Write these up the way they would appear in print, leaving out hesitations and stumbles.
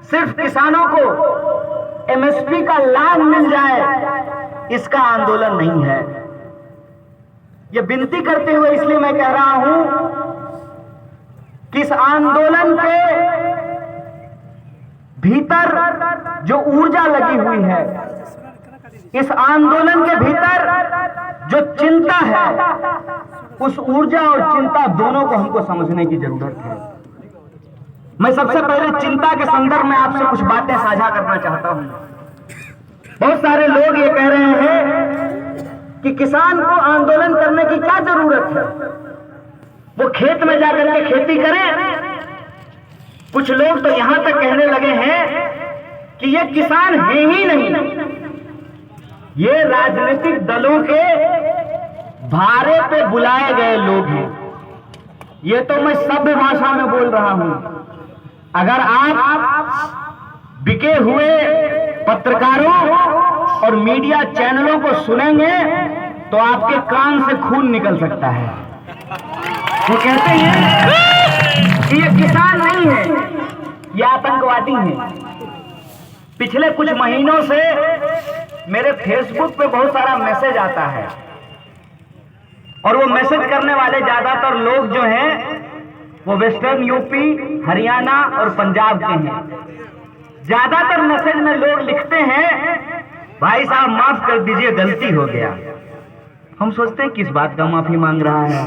सिर्फ किसानों को एमएसपी का लाभ मिल जाए, इसका आंदोलन नहीं है। ये विनती करते हुए इसलिए मैं कह रहा हूं कि इस आंदोलन के भीतर जो ऊर्जा लगी हुई है, इस आंदोलन के भीतर जो चिंता है, उस ऊर्जा और चिंता दोनों को हमको समझने की जरूरत है। मैं सबसे पहले चिंता के संदर्भ में आपसे कुछ बातें साझा करना चाहता हूं। बहुत सारे लोग ये कह रहे हैं कि किसान को आंदोलन करने की क्या जरूरत है, वो खेत में जाकर के खेती करें। कुछ लोग तो यहां तक कहने लगे हैं कि ये किसान है ही नहीं, ये राजनीतिक दलों के भारे पे बुलाए गए लोग हैं। ये तो मैं सभ्य भाषा में बोल रहा हूं। अगर आप बिके हुए पत्रकारों और मीडिया चैनलों को सुनेंगे तो आपके कान से खून निकल सकता है। वो कहते हैं कि ये किसान नहीं है, ये आतंकवादी हैं। पिछले कुछ महीनों से मेरे फेसबुक पे बहुत सारा मैसेज आता है और वो मैसेज करने वाले ज्यादातर लोग जो हैं वो वेस्टर्न यूपी, हरियाणा और पंजाब के हैं। ज्यादातर मैसेज में लोग लिखते हैं, भाई साहब माफ कर दीजिए, गलती हो गया। हम सोचते हैं किस बात का माफी मांग रहा है,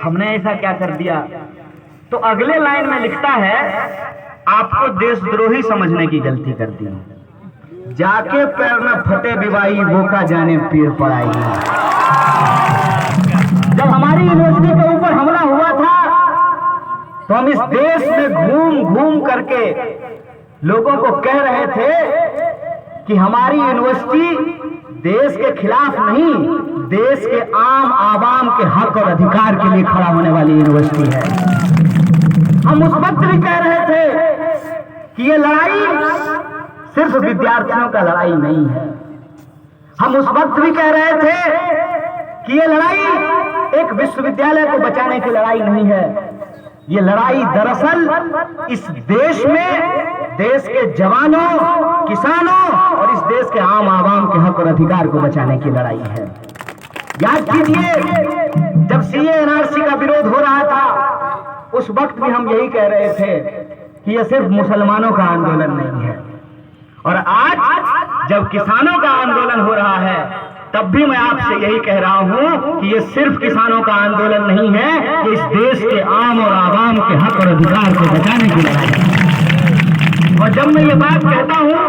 हमने ऐसा क्या कर दिया। तो अगले लाइन में लिखता है, आपको देशद्रोही समझने की गलती कर दी, जाके पैर न फटे विवाही, वो का जाने पीर पड़ाई। जब हमारी यूनिवर्सिटी के ऊपर हमला हुआ था तो हम इस देश में घूम घूम करके लोगों को कह रहे थे कि हमारी यूनिवर्सिटी देश के खिलाफ नहीं, देश के आम आवाम के हक और अधिकार के लिए खड़ा होने वाली यूनिवर्सिटी है। हम उस वक्त भी कह रहे थे कि ये लड़ाई सिर्फ विद्यार्थियों का लड़ाई नहीं है। हम उस वक्त भी कह रहे थे कि ये लड़ाई एक विश्वविद्यालय को बचाने की लड़ाई नहीं है। ये लड़ाई दरअसल इस देश में देश के जवानों, किसानों और इस देश के आम आवाम के हक और अधिकार को बचाने की लड़ाई है। याद कीजिए, जब सीए एनआरसी का विरोध हो रहा था उस वक्त भी हम यही कह रहे थे कि यह सिर्फ मुसलमानों का आंदोलन नहीं है। और आज जब किसानों का आंदोलन हो रहा है तब भी मैं आपसे यही कह रहा हूं कि ये सिर्फ किसानों का आंदोलन नहीं है, ये इस देश के आम और आवाम के हक और अधिकार को बचाने की लड़ाई है। और जब मैं ये बात कहता हूं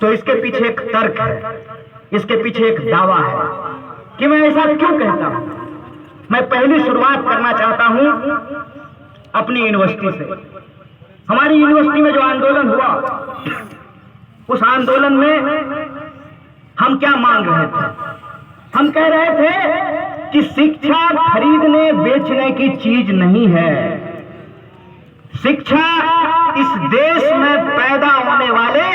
तो इसके पीछे एक तर्क है, इसके पीछे एक दावा है कि मैं ऐसा क्यों कहता हूं। मैं पहली शुरुआत करना चाहता हूं अपनी यूनिवर्सिटी से। हमारी यूनिवर्सिटी में जो आंदोलन हुआ, उस आंदोलन में हम क्या मांग रहे थे? हम कह रहे थे कि शिक्षा खरीदने बेचने की चीज नहीं है। शिक्षा इस देश में पैदा होने वाले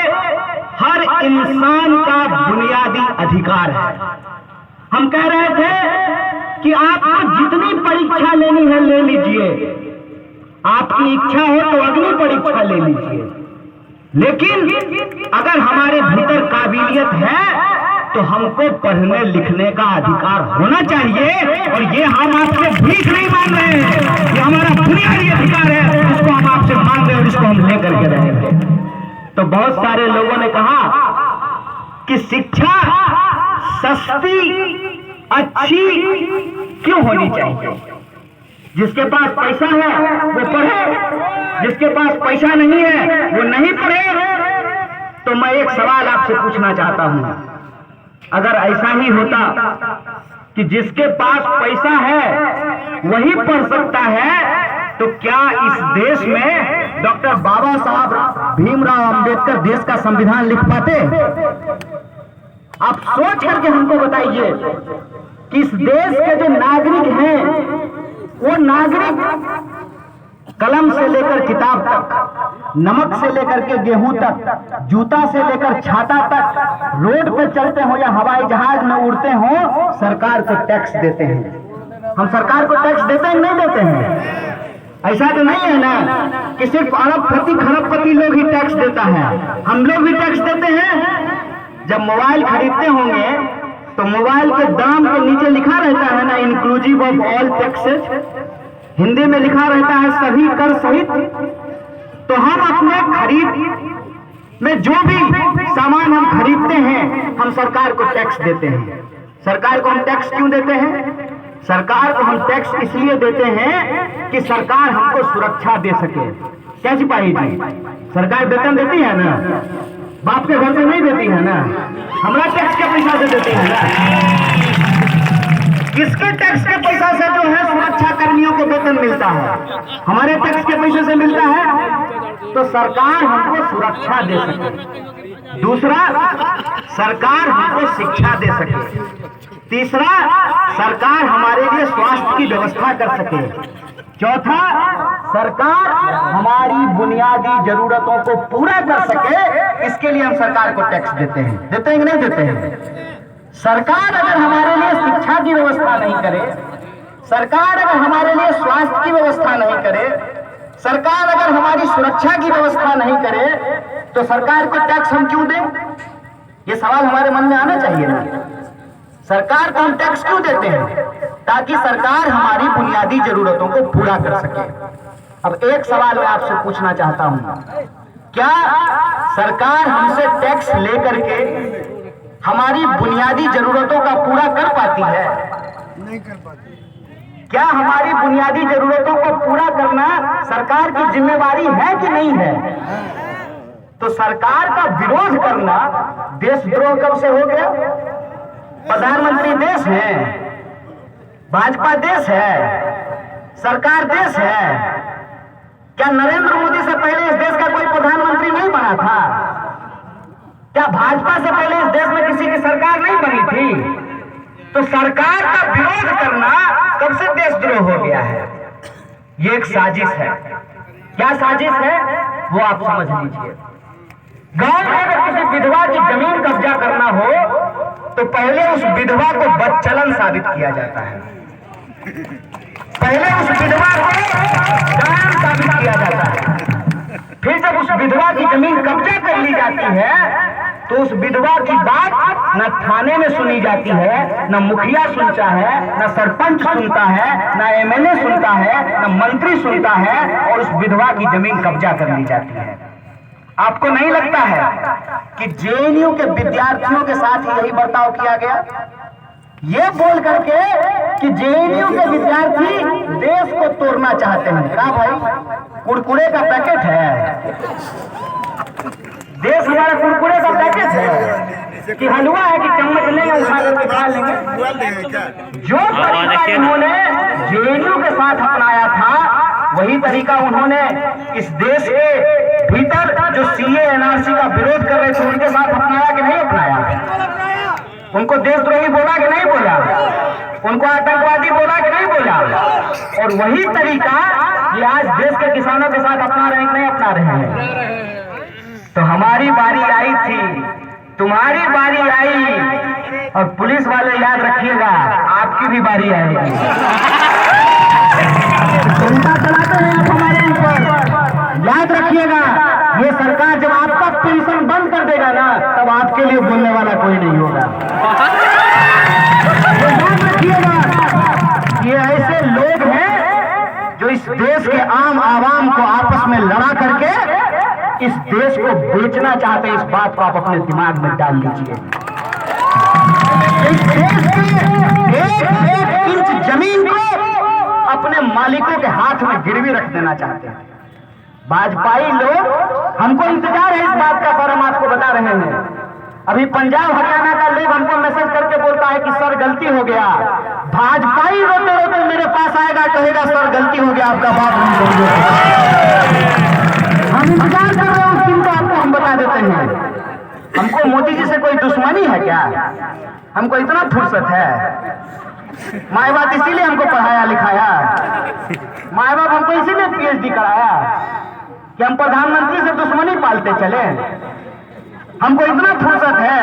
हर इंसान का बुनियादी अधिकार है। हम कह रहे थे कि आपको जितनी परीक्षा लेनी है ले लीजिए, आपकी इच्छा हो तो अग्नि परीक्षा ले लीजिए, लेकिन अगर हमारे भीतर काबिलियत है तो हमको पढ़ने लिखने का अधिकार होना चाहिए। और ये हम आपसे भीख नहीं मांग रहे हैं, ये हमारा बुनियादी अधिकार है, इसको हम आपसे मांग रहे हैं और इसको हम लेकर के रहेंगे। तो बहुत सारे लोगों ने कहा कि शिक्षा सस्ती अच्छी क्यों होनी चाहिए? जिसके पास पैसा है वो पढ़े, जिसके पास पैसा नहीं है वो नहीं पढ़े। तो मैं एक सवाल आपसे पूछना चाहता हूं, अगर ऐसा ही होता कि जिसके पास पैसा है वही पढ़ सकता है, तो क्या इस देश में डॉक्टर बाबा साहब भीमराव अंबेडकर देश का संविधान लिख पाते? आप सोच करके हमको बताइए कि इस देश के जो नागरिक हैं वो नागरिक कलम से लेकर किताब तक, नमक से लेकर के गेहूं तक, जूता से लेकर छाता तक, रोड पे चलते हो या हवाई जहाज में उड़ते हो, सरकार को टैक्स देते हैं। हम सरकार को टैक्स देते हैं नहीं देते हैं? ऐसा तो नहीं है ना। कि सिर्फ अरबपति खरबपति लोग ही टैक्स देता है, हम लोग भी टैक्स देते हैं। जब मोबाइल खरीदते होंगे तो मोबाइल के दाम के नीचे लिखा रहता है ना, inclusive of all taxes, Hindi में लिखा रहता है सभी कर सहित। तो हम अपने खरीद में जो भी सामान हम खरीदते हैं, हम सरकार को टैक्स देते हैं। सरकार को हम टैक्स क्यों देते हैं? सरकार को हम टैक्स इसलिए देते हैं कि सरकार हमको सुरक्षा दे सके। क्या सिपाही जी, सरकार वेतन देती है ना, बाप के घर से नहीं देती है ना, हमारा टैक्स के पैसा से देती है ना। किसके टैक्स के पैसा से जो है सुरक्षा कर्मियों को वेतन मिलता है? हमारे टैक्स के पैसे से मिलता है। तो सरकार हमको सुरक्षा दे सके। दूसरा, सरकार हमको शिक्षा दे सके। तीसरा, सरकार हमारे लिए स्वास्थ्य की व्यवस्था कर सके। चौथा, सरकार हमारी बुनियादी जरूरतों को पूरा कर सके, इसके लिए हम सरकार को टैक्स देते हैं। देते हैं कि नहीं देते हैं? सरकार अगर हमारे लिए शिक्षा की व्यवस्था नहीं करे, सरकार अगर हमारे लिए स्वास्थ्य की व्यवस्था नहीं करे, सरकार अगर हमारी सुरक्षा की व्यवस्था नहीं करे, तो सरकार को टैक्स हम क्यों दें? ये सवाल हमारे मन में आना चाहिए ना। सरकार को हम टैक्स क्यों देते हैं? ताकि सरकार हमारी बुनियादी जरूरतों को पूरा कर सके। अब एक सवाल मैं आपसे पूछना चाहता हूं, क्या सरकार हमसे टैक्स लेकर के हमारी बुनियादी जरूरतों का पूरा कर पाती है? नहीं कर पाती। क्या हमारी बुनियादी जरूरतों को पूरा करना सरकार की जिम्मेवारी है कि नहीं है? तो सरकार का विरोध करना देशद्रोह कब से हो गया? प्रधानमंत्री देश है, भाजपा देश है, सरकार देश है। क्या नरेंद्र मोदी से पहले इस देश का कोई प्रधानमंत्री नहीं बना था? क्या भाजपा से पहले इस देश में किसी की सरकार नहीं बनी थी? तो सरकार का विरोध करना कब से देशद्रोह हो गया है? ये एक साजिश है। क्या साजिश है वो आप समझ लीजिए। गांव में अगर किसी विधवा की जमीन कब्जा करना हो तो पहले उस विधवा को बदचलन साबित किया जाता है, पहले उस विधवा को गायन साबित किया जाता है। फिर जब उस विधवा की जमीन कब्जा कर ली जाती है तो उस विधवा की बात न थाने में सुनी जाती है, न मुखिया सुनता है, न सरपंच सुनता है, न एमएलए सुनता है, न मंत्री सुनता है, और उस विधवा की जमीन कब्जा कर ली जाती है। आपको नहीं लगता है कि जेएनयू के विद्यार्थियों के साथ यही बर्ताव किया गया? ये बोल करके कि जेएनयू के विद्यार्थी देश को तोड़ना चाहते हैं। क्या भाई, कुरकुरे का पैकेट है? देश हमारा कुरकुरे का पैकेट है कि हलवा है कि चम्मच लेंगे उठा करके खा लेंगे? जो तरीका उन्होंने जेएनयू के साथ अपनाया था वही तरीका उन्होंने इस देश के भीतर जो सीए एनआरसी का विरोध कर रहे थे उनके साथ अपनाया कि नहीं अपनाया? उनको देशद्रोही बोला कि नहीं बोला? उनको आतंकवादी बोला कि नहीं बोला? और वही तरीका ये आज देश के किसानों के साथ अपना रहे हैं कि नहीं अपना रहे हैं? तो हमारी बारी आई थी, तुम्हारी बारी आई, और पुलिस वाले याद रखिएगा आपकी भी बारी आएगी। चिंता चलाते हैं आप हमारे ऊपर, याद रखिएगा ये सरकार जब आपका पेंशन बंद कर देगा ना तब आपके लिए बोलने वाला कोई नहीं होगा। याद रखिएगा ये ऐसे लोग हैं जो इस देश के आम आवाम को आपस में लड़ा करके इस देश को बेचना चाहते हैं। इस बात को आप अपने दिमाग में डाल लीजिए। इस देश की एक इंच जमीन को अपने मालिकों के हाथ में गिरवी रख देना चाहते हैं। भाजपाई लोग, हमको इंतजार है इस बात का सर, हम आपको बता रहे हैं। अभी पंजाब हरियाणा का लोग हमको मैसेज करके बोलता है कि सर गलती हो गया। भाजपाई रोते रोते मेरे पास आएगा, कहेगा सर गलती हो गया, आपका बात नहीं करेंगे। हम इंतजार कर रहे हैं उस दिन को, आपको हम बता देते हैं। हमको मोदी जी से कोई दुश्मनी है क्या? हमको इतना फुर्सत है? माँ बाप इसीलिए हमको पढ़ाया लिखाया, माँ बाप हमको इसीलिए पीएचडी कराया कि हम प्रधानमंत्री से दुश्मनी पालते चले? हमको इतना फुर्सत है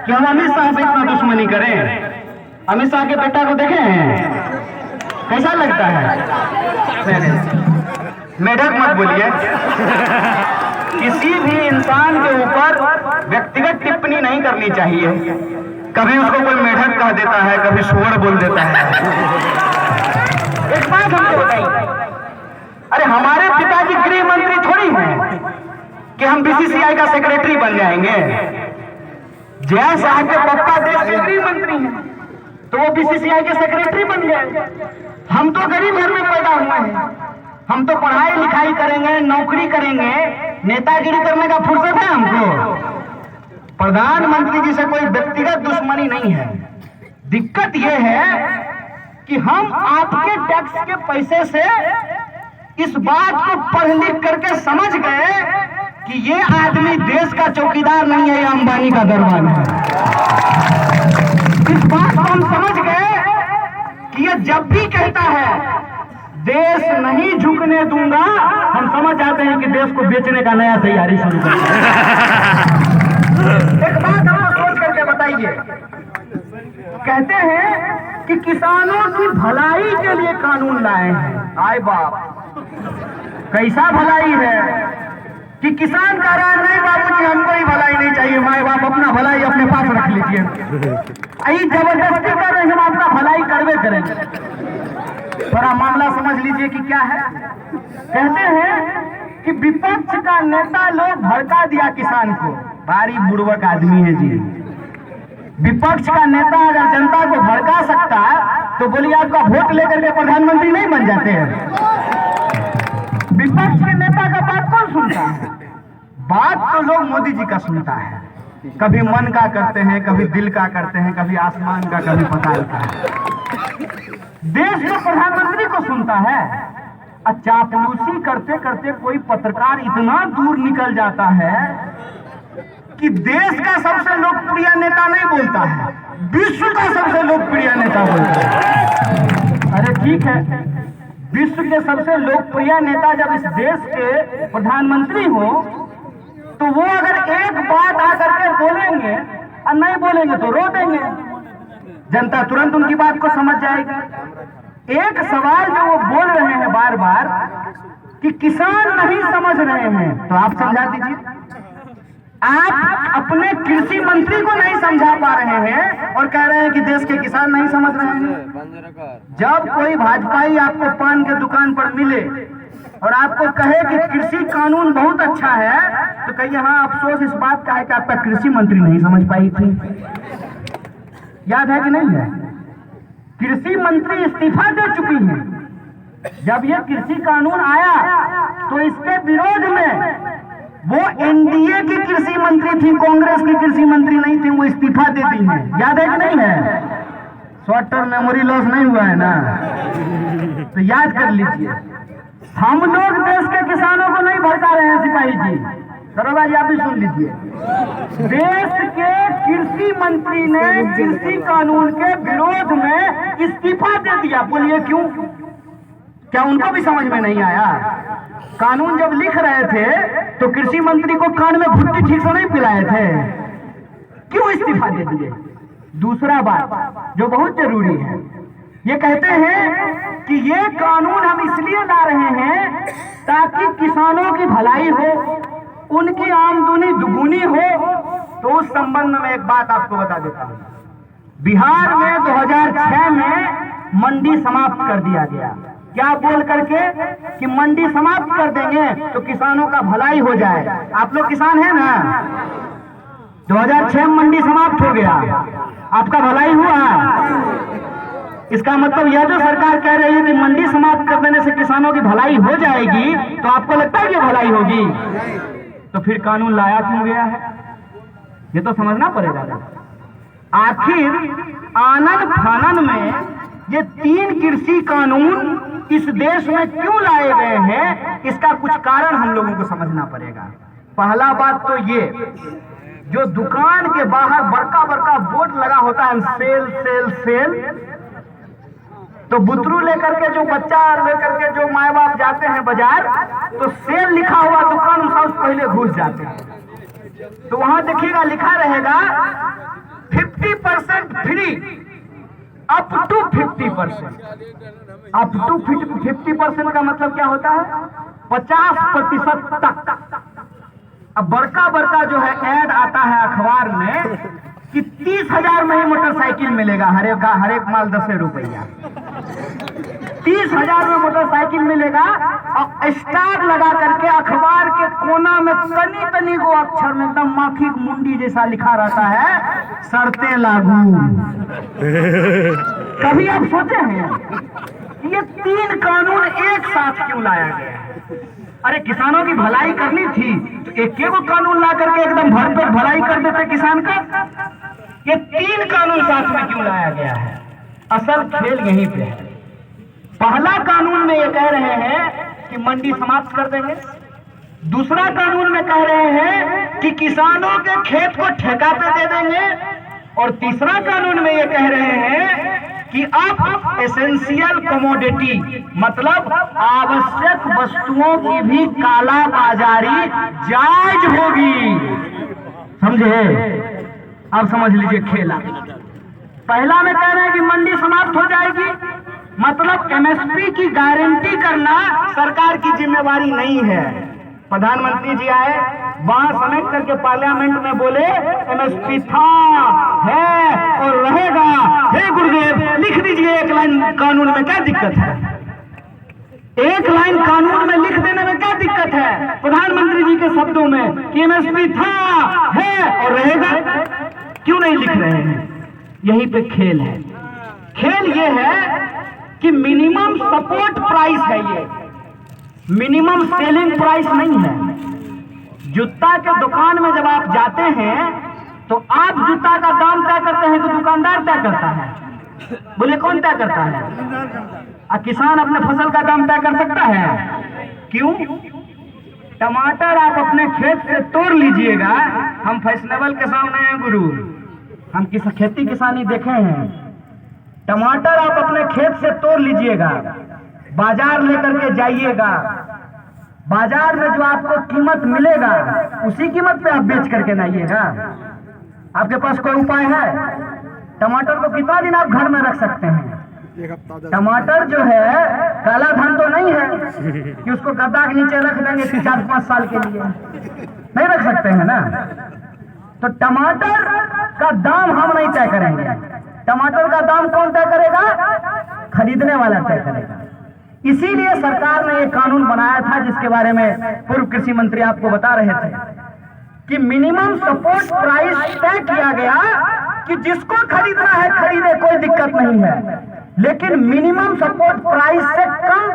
कि हम अमित शाह से इतना दुश्मनी करें? अमित शाह के बेटा को देखे हैं कैसा लगता है? मेढक मत बोलिए। किसी भी इंसान के ऊपर व्यक्तिगत टिप्पणी नहीं करनी चाहिए। कभी उसको कोई मेढक कह देता है, कभी सुअर बोल देता है। एक बात हमको बताइए, अरे हमारे पिताजी गृह मंत्री थोड़ी हैं कि हम बीसीसीआई का सेक्रेटरी बन जाएंगे। जया साहब के पप्पा देश के गृह मंत्री हैं, तो वो बीसीसीआई के सेक्रेटरी बन गए। हम तो गरीब घर में पैदा हुए हैं, हम तो पढ़ाई लिखाई करेंगे, नौकरी करेंगे, नेतागिरी करने का फुर्सत है हमको। प्रधानमंत्री जी से कोई व्यक्तिगत दुश्मनी नहीं है। दिक्कत यह है कि हम आपके टैक्स के पैसे से इस बात को पढ़ लिख करके समझ गए कि ये आदमी देश का चौकीदार नहीं है, ये अंबानी का दरबार है। इस बात को हम समझ गए कि ये जब भी कहता है देश नहीं झुकने दूंगा, हम समझ जाते हैं कि देश को बेचने का नया तैयारी शुरू कर। एक बात हम सोच करके बताइए, कहते हैं कि किसानों की भलाई के लिए कानून लाए हैं। आए बाप, कैसा भलाई है कि किसान कह रहा है नहीं बाबूजी हमको ही भलाई नहीं चाहिए, माए बाप अपना भलाई अपने पास रख लीजिए। जबरदस्ती कर रहे हैं, हम अपना भलाई करवे करेंगे। थोड़ा मामला समझ लीजिए कि क्या है। कहते हैं कि विपक्ष का नेता लोग भड़का दिया किसान को। भारी बुड़वक आदमी है जी। विपक्ष का नेता अगर जनता को भड़का सकता है तो बोलिए आपका वोट लेकर के प्रधानमंत्री नहीं बन जाते हैं। विपक्ष के नेता का बात कौन सुनता है? बात तो लोग मोदी जी का सुनता है। कभी मन का करते हैं, कभी दिल का करते हैं, कभी आसमान का, कभी पताल का। देश तो प्रधानमंत्री को सुनता है। चापलूसी करते करते कोई पत्रकार इतना दूर निकल जाता है कि देश का सबसे लोकप्रिय नेता नहीं बोलता है, विश्व का सबसे लोकप्रिय नेता बोलता है। अरे ठीक है, विश्व के सबसे लोकप्रिय नेता जब इस देश के प्रधानमंत्री हो तो वो अगर एक बात आकर के बोलेंगे और नहीं बोलेंगे तो रो देंगे, जनता तुरंत उनकी बात को समझ जाएगी। एक सवाल जो वो बोल रहे हैं बार बार कि किसान नहीं समझ रहे हैं, तो आप समझा दीजिए। आप अपने कृषि मंत्री को नहीं समझा पा रहे हैं और कह रहे हैं कि देश के किसान नहीं समझ रहे हैं। जब कोई भाजपाई आपको पान के दुकान पर मिले और आपको कहे कि कृषि कानून बहुत अच्छा है, तो कहिए हाँ अफसोस इस बात का है कि आपका कृषि मंत्री नहीं समझ पाई थी। याद है कि नहीं है? कृषि मंत्री इस्तीफा दे चुकी हैं। जब ये कृषि कानून आया तो इसके विरोध में वो एनडीए की कृषि मंत्री थी, कांग्रेस की कृषि मंत्री नहीं थी, वो इस्तीफा दे दी है। याद है कि नहीं है? शॉर्ट टर्म मेमोरी लॉस नहीं हुआ है ना, तो याद कर लीजिए। हम लोग देश के किसानों को नहीं भड़का रहे हैं सिपाही जी, सरोगा जी आप भी सुन लीजिए। देश के कृषि मंत्री ने कृषि कानून के विरोध में इस्तीफा दे दिया। बोलिए क्यों? क्या उनको भी समझ में नहीं आया? कानून जब लिख रहे थे तो कृषि मंत्री को कान में घुट्टी ठीक से नहीं पिलाए थे, क्यों इस्तीफा दे दिए? दूसरा बात जो बहुत जरूरी है, ये कहते हैं कि ये कानून हम इसलिए ला रहे हैं ताकि किसानों की भलाई हो, उनकी आमदनी दुगुनी हो। तो उस संबंध में एक बात आपको बता देता हूं। बिहार में 2006 में मंडी समाप्त कर दिया गया। क्या बोल करके कि मंडी समाप्त कर देंगे तो किसानों का भलाई हो जाए। आप लोग किसान हैं ना? 2006 में मंडी समाप्त हो गया, आपका भलाई हुआ। इसका मतलब यह जो सरकार कह रही है कि मंडी समाप्त कर देने से किसानों की भलाई हो जाएगी, तो आपको लगता है कि भलाई होगी? तो फिर कानून लाया क्यों गया है, ये तो समझना पड़ेगा। आखिर आनन फानन में ये 3 कृषि कानून इस देश में क्यों लाए गए हैं, इसका कुछ कारण हम लोगों को समझना पड़ेगा। पहला बात तो ये, जो दुकान के बाहर बड़का बड़का बोर्ड लगा होता है सेल सेल सेल, तो बुतरू लेकर के जो बच्चा लेकर के जो माए बाप जाते हैं बाजार, तो सेल लिखा हुआ दुकान में सबसे पहले घुस जाते हैं। तो वहां देखिएगा लिखा रहेगा 50% free, up to 50%। Up to 50% का मतलब क्या होता है? 50% तक। अब बड़का बड़का जो है ऐड आता है अखबार में कि 30,000 में ही मोटरसाइकिल मिलेगा, हर एक माल 10 रुपया, 30,000 में मोटरसाइकिल मिलेगा। और स्टार लगा करके अखबार के कोना में तनी तनी को अक्षर में एकदम माखी मुंडी जैसा लिखा रहता है, शर्तें लागू। कभी आप सोचे हैं ये 3 कानून एक साथ क्यों लाया गया है? अरे किसानों की भलाई करनी थी तो एक को कानून ला करके एकदम भरपेट भलाई कर देते किसान का। ये 3 कानून साथ में क्यों लाया गया है? असल खेल यहीं पे है। पहला कानून में ये कह रहे हैं कि मंडी समाप्त कर देंगे। दूसरा कानून में कह रहे हैं कि किसानों के खेत को ठेका पे दे देंगे। और तीसरा कानून में ये कह रहे हैं कि अब एसेंशियल कमोडिटी मतलब आवश्यक वस्तुओं की भी काला बाजारी जायज होगी। समझे? अब समझ लीजिए खेला। पहला में कह रहे हैं कि मंडी समाप्त हो जाएगी, मतलब एमएसपी की गारंटी करना सरकार की जिम्मेवारी नहीं है। प्रधानमंत्री जी आए, वहां समेट करके पार्लियामेंट में बोले एमएसपी था, है और रहेगा। हे गुरुदेव, लिख दीजिए एक लाइन कानून में, क्या दिक्कत है? एक लाइन कानून में लिख देने में क्या दिक्कत है? प्रधानमंत्री जी के शब्दों में कि एमएसपी था, है और रहेगा, क्यों नहीं लिख रहे हैं? यहीं पे खेल है। खेल ये है कि मिनिमम सपोर्ट प्राइस है, ये मिनिमम सेलिंग प्राइस नहीं है। जूता के दुकान में जब आप जाते हैं तो आप जूता का दाम तय करते हैं कि दुकानदार तय करता है? बोले कौन तय करता है? किसान अपने फसल का दाम तय कर सकता है? क्यों? टमाटर आप अपने खेत से तोड़ लीजिएगा। हम फैशनेबल के सामने हैं गुरु, हम खेती किसानी देखे हैं। टमाटर आप अपने खेत से तोड़ लीजिएगा, बाजार लेकर के जाइएगा, बाजार में जो आपको कीमत मिलेगा उसी कीमत पे आप बेच करके लाइएगा। आपके पास कोई उपाय है? टमाटर को कितना दिन आप घर में रख सकते हैं? टमाटर जो है काला धन तो नहीं है कि उसको गद्दा के नीचे रख देंगे 4-5 साल के लिए, नहीं रख सकते हैं ना। तो टमाटर का दाम हम नहीं तय करेंगे। टमाटर का दाम कौन तय करेगा? खरीदने वाला तय करेगा। इसीलिए सरकार ने एक कानून बनाया था जिसके बारे में पूर्व कृषि मंत्री आपको बता रहे थे कि मिनिमम सपोर्ट प्राइस तय किया गया कि जिसको खरीदना है खरीदे, कोई दिक्कत नहीं है, लेकिन मिनिमम सपोर्ट प्राइस से कम